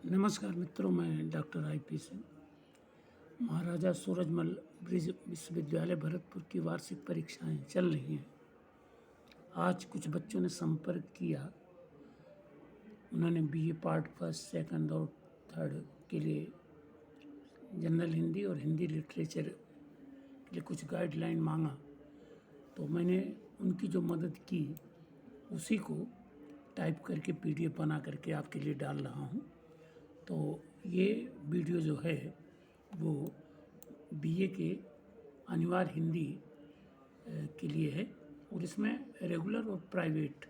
नमस्कार मित्रों, मैं डॉक्टर IP सिंह। महाराजा सूरजमल ब्रिज विश्वविद्यालय भरतपुर की वार्षिक परीक्षाएं चल रही हैं। आज कुछ बच्चों ने संपर्क किया। उन्होंने BA पार्ट फर्स्ट, सेकंड और थर्ड के लिए जनरल हिंदी और हिंदी लिटरेचर के लिए कुछ गाइडलाइन मांगा, तो मैंने उनकी जो मदद की उसी को टाइप करके PDF बना करके आपके लिए डाल रहा हूँ। तो ये वीडियो जो है वो BA के अनिवार्य हिंदी के लिए है, और इसमें रेगुलर और प्राइवेट,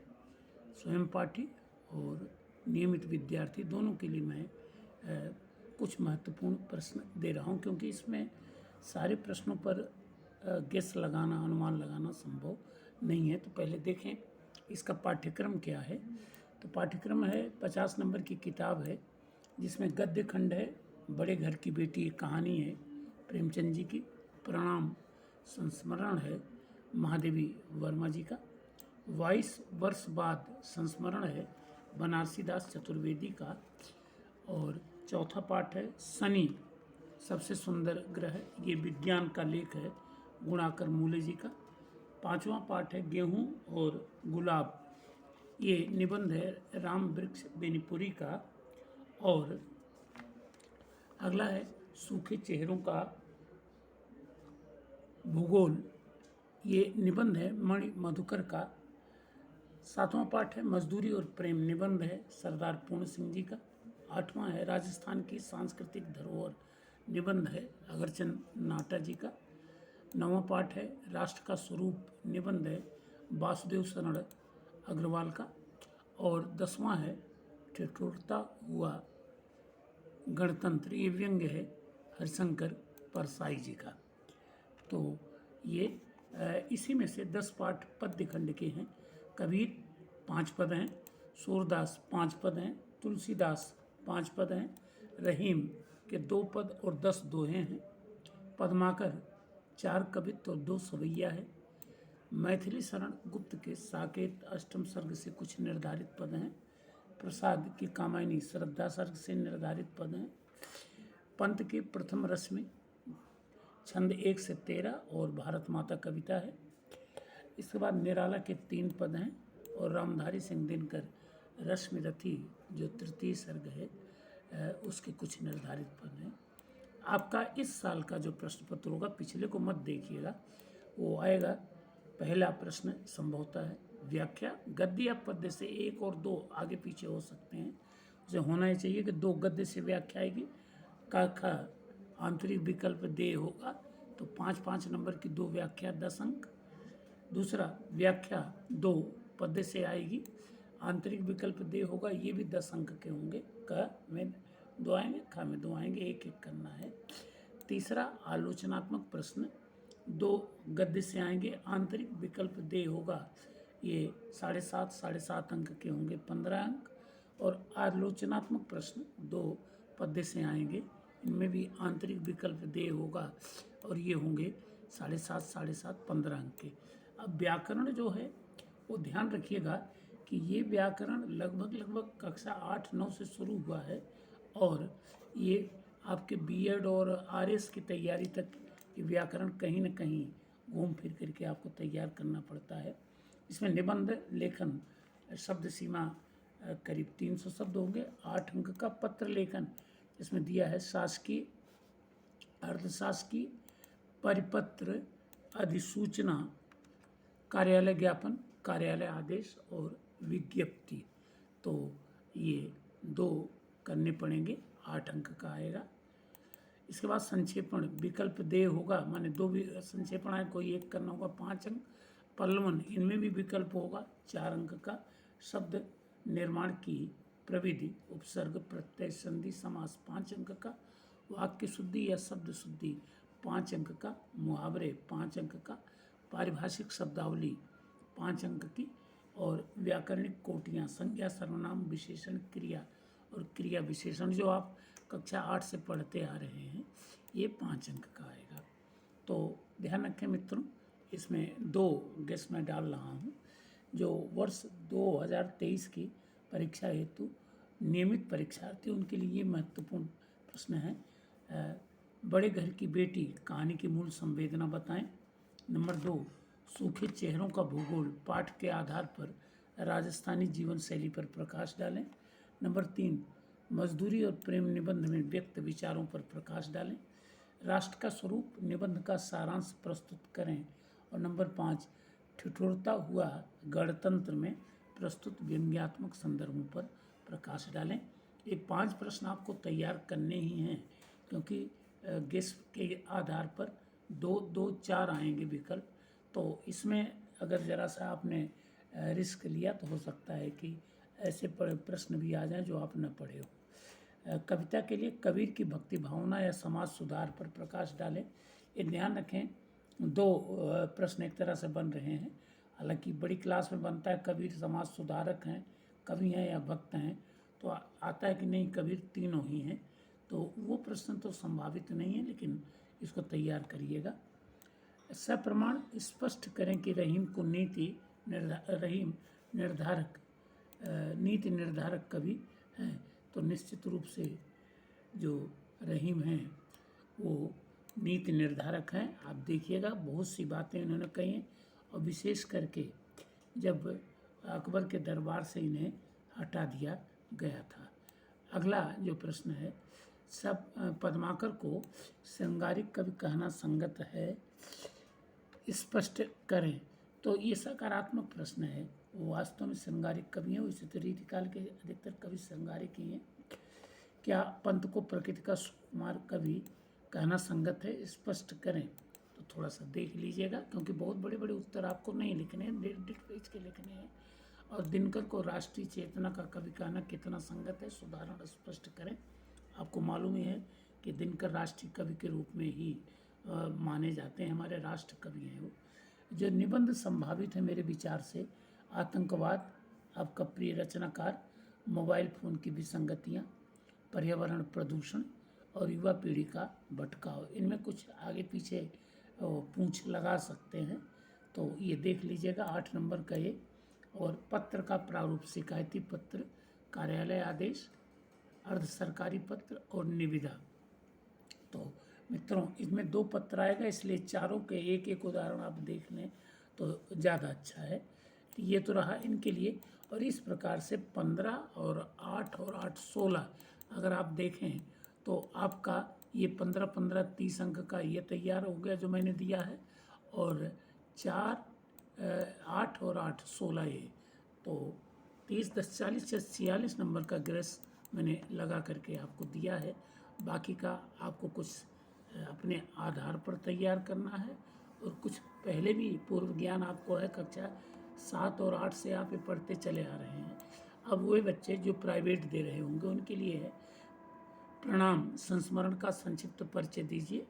स्वयं पाठी और नियमित विद्यार्थी दोनों के लिए मैं कुछ महत्वपूर्ण प्रश्न दे रहा हूं, क्योंकि इसमें सारे प्रश्नों पर गेस लगाना, अनुमान लगाना संभव नहीं है। तो पहले देखें इसका पाठ्यक्रम क्या है। तो पाठ्यक्रम है 50 नंबर की किताब है, जिसमें गद्य खंड है बड़े घर की बेटी, एक कहानी है प्रेमचंद जी की। प्रणाम संस्मरण है महादेवी वर्मा जी का। 22 वर्ष बाद संस्मरण है बनारसी दास चतुर्वेदी का। और चौथा पाठ है शनि सबसे सुंदर ग्रह, ये विज्ञान का लेख है गुणाकर मूले जी का। पांचवा पाठ है गेहूं और गुलाब, ये निबंध है राम वृक्ष बेनीपुरी का। और अगला है सूखे चेहरों का भूगोल, ये निबंध है मणि मधुकर का। सातवां पाठ है मजदूरी और प्रेम, निबंध है सरदार पूर्ण सिंह जी का। आठवां है राजस्थान की सांस्कृतिक धरोहर, निबंध है अगरचंद नाटा जी का। नौवां पाठ है राष्ट्र का स्वरूप, निबंध है वासुदेव शरण अग्रवाल का। और 10वां है ठिठुरता हुआ गणतंत्र, ये व्यंग्य है हरिशंकर परसाई जी का। तो ये इसी में से 10 पाठ पद्य खंड के हैं। कबीर 5 पद हैं, सूरदास 5 पद हैं, तुलसीदास 5 पद हैं, रहीम के 2 पद और 10 दोहे हैं, पद्माकर 4 कवित्व और 2 सवैया है, मैथिली शरण गुप्त के साकेत अष्टम सर्ग से कुछ निर्धारित पद हैं, प्रसाद की कामायनी श्रद्धा सर्ग से निर्धारित पद हैं, पंत के प्रथम रश्मि छंद 1 से 13 और भारत माता कविता है। इसके बाद निराला के 3 पद हैं, और रामधारी सिंह दिनकर रश्मि रथी जो तृतीय सर्ग है उसके कुछ निर्धारित पद हैं। आपका इस साल का जो प्रश्न पत्र होगा, पिछले को मत देखिएगा, वो आएगा। पहला प्रश्न संभवतः है व्याख्या, गद्य या पद्य से 1 और 2 आगे पीछे हो सकते हैं, उसे होना ही चाहिए कि 2 गद्य से व्याख्या आएगी। का ख आंतरिक विकल्प दे होगा तो 5-5 नंबर की 2 व्याख्या 10 अंक। दूसरा व्याख्या 2 पद्य से आएगी, आंतरिक विकल्प दे होगा, ये भी 10 अंक के होंगे। क में 2 आएंगे, ख में 2 आएंगे, एक एक करना है। तीसरा आलोचनात्मक प्रश्न 2 गद्य से आएंगे, आंतरिक विकल्प दे होगा, ये 7.5 अंक के होंगे, 15 अंक। और आलोचनात्मक प्रश्न 2 पद्य से आएंगे, इनमें भी आंतरिक विकल्प दे होगा, और ये होंगे 7.5 15 अंक के। अब व्याकरण जो है वो ध्यान रखिएगा कि ये व्याकरण लगभग कक्षा 8-9 से शुरू हुआ है, और ये आपके B.Ed और RS की तैयारी तक ये व्याकरण कहीं न कहीं घूम फिर करके आपको तैयार करना पड़ता है। इसमें निबंध लेखन शब्द सीमा करीब 300 शब्द होंगे। 8 अंक का पत्र लेखन, इसमें दिया है शासकीय, अर्धशासकीय, परिपत्र, अधिसूचना, कार्यालय ज्ञापन, कार्यालय आदेश और विज्ञप्ति। तो ये 2 करने पड़ेंगे, 8 अंक का आएगा। इसके बाद संक्षेपण विकल्प दे होगा, माने 2 भी संक्षेपण है, कोई एक करना होगा, 5 अंक। पल्लवन, इनमें भी विकल्प होगा, 4 अंक का। शब्द निर्माण की प्रविधि, उपसर्ग, प्रत्यय, संधि, समास 5 अंक का। वाक्य शुद्धि या शब्द शुद्धि 5 अंक का। मुहावरे 5 अंक का। पारिभाषिक शब्दावली 5 अंक की। और व्याकरणिक कोटियाँ, संज्ञा, सर्वनाम, विशेषण, क्रिया और क्रिया विशेषण जो आप कक्षा 8 से पढ़ते आ रहे हैं, ये 5 अंक का आएगा। तो ध्यान रखें मित्रों, इसमें 2 गेस मैं डाल रहा हूँ। जो वर्ष 2023 की परीक्षा हेतु नियमित परीक्षार्थी उनके लिए ये महत्वपूर्ण प्रश्न है। बड़े घर की बेटी कहानी की मूल संवेदना बताएं। नंबर 2, सूखे चेहरों का भूगोल पाठ के आधार पर राजस्थानी जीवन शैली पर प्रकाश डालें। नंबर 3, मजदूरी और प्रेम निबंध में व्यक्त विचारों पर प्रकाश डालें। राष्ट्र का स्वरूप निबंध का सारांश प्रस्तुत करें। और नंबर 5, ठिठुरता हुआ गणतंत्र में प्रस्तुत व्यंग्यात्मक संदर्भों पर प्रकाश डालें। ये 5 प्रश्न आपको तैयार करने ही हैं, क्योंकि गेस के आधार पर 2-2-4 आएंगे विकल्प। तो इसमें अगर ज़रा सा आपने रिस्क लिया तो हो सकता है कि ऐसे प्रश्न भी आ जाएं जो आप न पढ़े हो। कविता के लिए कबीर की भक्ति भावना या समाज सुधार पर प्रकाश डालें। ये ध्यान रखें, 2 प्रश्न एक तरह से बन रहे हैं। हालांकि बड़ी क्लास में बनता है कबीर समाज सुधारक हैं, कवि हैं या भक्त हैं, तो आता है कि नहीं कबीर तीनों ही हैं। तो वो प्रश्न तो संभावित नहीं है, लेकिन इसको तैयार करिएगा। सप्रमाण स्पष्ट करें कि रहीम को नीति निर्धारक कवि हैं। तो निश्चित रूप से जो रहीम हैं वो नीति निर्धारक हैं। आप देखिएगा बहुत सी बातें इन्होंने कही हैं, और विशेष करके जब अकबर के दरबार से इन्हें हटा दिया गया था। अगला जो प्रश्न है, सब पद्माकर को श्रृंगारिक कवि कहना संगत है, स्पष्ट करें। तो ये सकारात्मक प्रश्न है। वो वास्तव में श्रृंगारिक कवि हैं, उसी तो रीतिकाल के अधिकतर कवि श्रृंगारिक ही हैं। क्या पंत को प्रकृति का सुकुमार कवि कहना संगत है, स्पष्ट करें। तो थोड़ा सा देख लीजिएगा, क्योंकि बहुत बड़े बड़े उत्तर आपको नहीं लिखने हैं, 1.5 पेज के लिखने हैं। और दिनकर को राष्ट्रीय चेतना का कवि कहना कितना संगत है, सुधारण स्पष्ट करें। आपको मालूम ही है कि दिनकर राष्ट्रीय कवि के रूप में ही माने जाते हैं, हमारे राष्ट्र कवि हैं वो। जो निबंध संभावित है मेरे विचार से, आतंकवाद, आपका प्रिय रचनाकार, मोबाइल फ़ोन की विसंगतियाँ, पर्यावरण प्रदूषण और युवा पीढ़ी का भटकाव। इनमें कुछ आगे पीछे पूंछ लगा सकते हैं, तो ये देख लीजिएगा। 8 नंबर का ये। और पत्र का प्रारूप, शिकायती पत्र, कार्यालय आदेश, अर्ध सरकारी पत्र और निविदा। तो मित्रों, इसमें 2 पत्र आएगा, इसलिए चारों के एक एक उदाहरण आप देख लें तो ज़्यादा अच्छा है। तो ये तो रहा इनके लिए। और इस प्रकार से 15 और 8 और 8 16 अगर आप देखें तो आपका ये 15-15 30 अंक का ये तैयार हो गया जो मैंने दिया है। और 4 8 और 8 16 ये, तो 30 10 40 46 नंबर का ग्रेस मैंने लगा करके आपको दिया है। बाकी का आपको कुछ अपने आधार पर तैयार करना है, और कुछ पहले भी पूर्व ज्ञान आपको है, कक्षा 7 और 8 से आप ये पढ़ते चले आ रहे हैं। अब वे बच्चे जो प्राइवेट दे रहे होंगे उनके लिए है, प्रणाम, संस्मरण का संक्षिप्त परिचय दीजिए।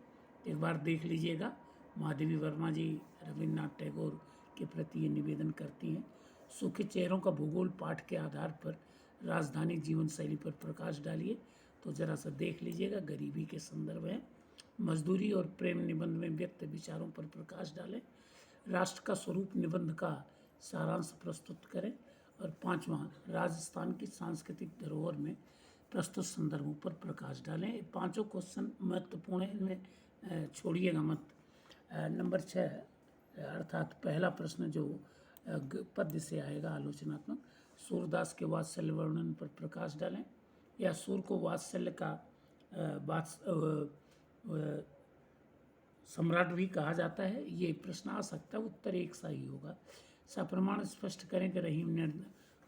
एक बार देख लीजिएगा। माधवी वर्मा जी रविन्द्रनाथ टैगोर के प्रति ये निवेदन करती हैं। सूखे चेहरों का भूगोल पाठ के आधार पर राजधानी जीवन शैली पर प्रकाश डालिए। तो ज़रा सा देख लीजिएगा, गरीबी के संदर्भ है। मजदूरी और प्रेम निबंध में व्यक्त विचारों पर प्रकाश डालें। राष्ट्र का स्वरूप निबंध का सारांश प्रस्तुत करें। और 5वां, राजस्थान की सांस्कृतिक धरोहर में प्रस्तुत संदर्भों पर प्रकाश डालें। ये 5 क्वेश्चन महत्वपूर्ण है, इनमें छोड़िएगा मत। नंबर 6 अर्थात पहला प्रश्न जो पद्य से आएगा, आलोचनात्मक, सूरदास के वात्सल्य वर्णन पर प्रकाश डालें। या सूर को वात्सल्य का सम्राट भी कहा जाता है, ये प्रश्न आ सकता है। उत्तर एक सा ही होगा। सप्रमाण स्पष्ट करें कि रहीम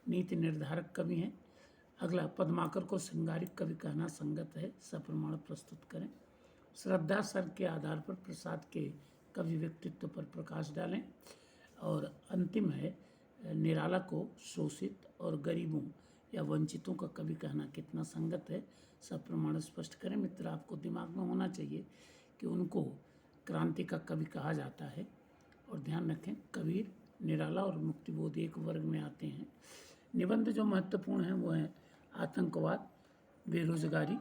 नीति निर्धारक कवि हैं। अगला, पद्माकर को श्रृंगारिक कवि कहना संगत है, सप्रमाण प्रस्तुत करें। श्रद्धा सर के आधार पर प्रसाद के कवि व्यक्तित्व पर प्रकाश डालें। और अंतिम है, निराला को शोषित और गरीबों या वंचितों का कवि कहना कितना संगत है, सप्रमाण स्पष्ट करें। मित्र, आपको दिमाग में होना चाहिए कि उनको क्रांति का कवि कहा जाता है। और ध्यान रखें, कबीर, निराला और मुक्तिबोध एक वर्ग में आते हैं। निबंध जो महत्वपूर्ण हैं वो हैं आतंकवाद, बेरोजगारी,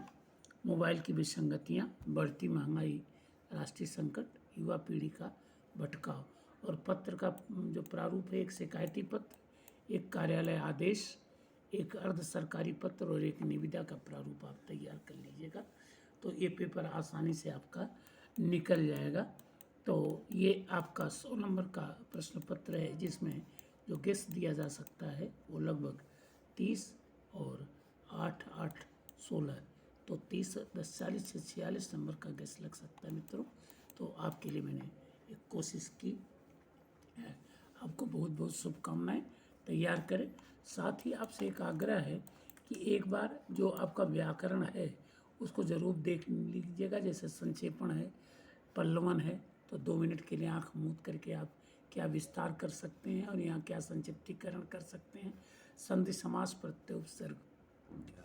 मोबाइल की विसंगतियाँ, बढ़ती महंगाई, राष्ट्रीय संकट, युवा पीढ़ी का भटकाव। और पत्र का जो प्रारूप है, एक शिकायती पत्र, एक कार्यालय आदेश, एक अर्ध सरकारी पत्र और एक निविदा का प्रारूप आप तैयार कर लीजिएगा, तो ये पेपर आसानी से आपका निकल जाएगा। तो ये आपका 100 नंबर का प्रश्न पत्र है, जिसमें जो गेस दिया जा सकता है वो लगभग 30 और 8 8 16, तो 30 10 40 से 46 नंबर का गेस लग सकता है मित्रों। तो आपके लिए मैंने एक कोशिश की है। आपको बहुत बहुत शुभकामनाएं, तैयार करें। साथ ही आपसे एक आग्रह है कि एक बार जो आपका व्याकरण है उसको ज़रूर देख लीजिएगा, जैसे संक्षेपण है, पल्लवन है, तो 2 मिनट के लिए आंख मूंद करके आप क्या विस्तार कर सकते हैं और यहाँ क्या संक्षिप्तीकरण कर सकते हैं। संधि समास प्रत्यय उपसर्ग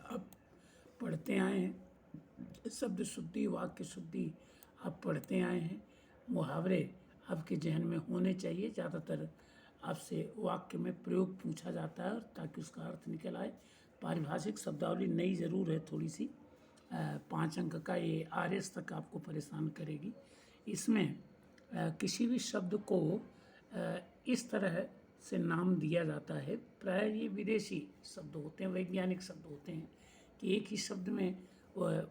आप पढ़ते आए हैं, शब्द शुद्धि वाक्य शुद्धि आप पढ़ते आए हैं, मुहावरे आपके जहन में होने चाहिए। ज़्यादातर आपसे वाक्य में प्रयोग पूछा जाता है ताकि उसका अर्थ निकल आए। पारिभाषिक शब्दावली नई ज़रूर है थोड़ी सी, 5 अंक का ये RS तक आपको परेशान करेगी। इसमें किसी भी शब्द को इस तरह से नाम दिया जाता है, प्राय ये विदेशी शब्द होते हैं, वैज्ञानिक शब्द होते हैं, कि एक ही शब्द में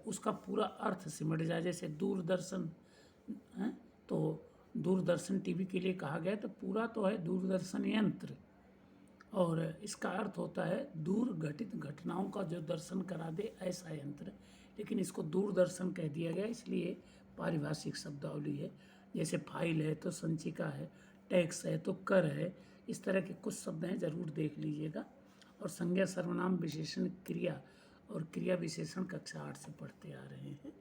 उसका पूरा अर्थ सिमट जाए। जैसे दूरदर्शन है, तो दूरदर्शन टीवी के लिए कहा गया, तो पूरा तो है दूरदर्शन यंत्र, और इसका अर्थ होता है दूर घटित घटनाओं का जो दर्शन करा दे ऐसा यंत्र, लेकिन इसको दूरदर्शन कह दिया गया, इसलिए पारिभाषिक शब्दावली है। जैसे फाइल है तो संचिका है, टैक्स है तो कर है, इस तरह के कुछ शब्द हैं, ज़रूर देख लीजिएगा। और संज्ञा सर्वनाम विशेषण क्रिया और क्रिया विशेषण कक्षा 8 से पढ़ते आ रहे हैं,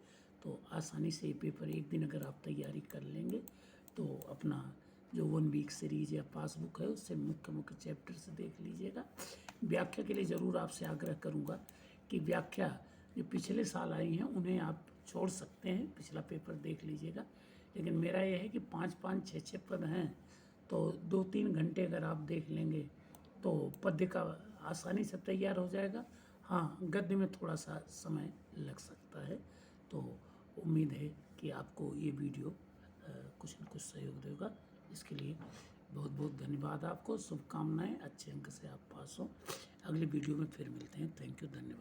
तो आसानी से ये पेपर एक दिन अगर आप तैयारी कर लेंगे तो अपना जो 1 वीक सीरीज या पासबुक है उससे मुख्य मुख्य चैप्टर से देख लीजिएगा। व्याख्या के लिए ज़रूर आपसे आग्रह करूँगा कि व्याख्या जो पिछले साल आई हैं उन्हें आप छोड़ सकते हैं, पिछला पेपर देख लीजिएगा, लेकिन मेरा यह है कि 5-5 6-6 पद हैं, तो 2-3 घंटे अगर आप देख लेंगे तो पद्य का आसानी से तैयार हो जाएगा। हाँ, गद्य में थोड़ा सा समय लग सकता है। तो उम्मीद है कि आपको ये वीडियो कुछ न कुछ सहयोग देगा। इसके लिए बहुत बहुत धन्यवाद आपको, शुभकामनाएं, अच्छे अंक से आप पास हो। अगले वीडियो में फिर मिलते हैं। थैंक यू, धन्यवाद।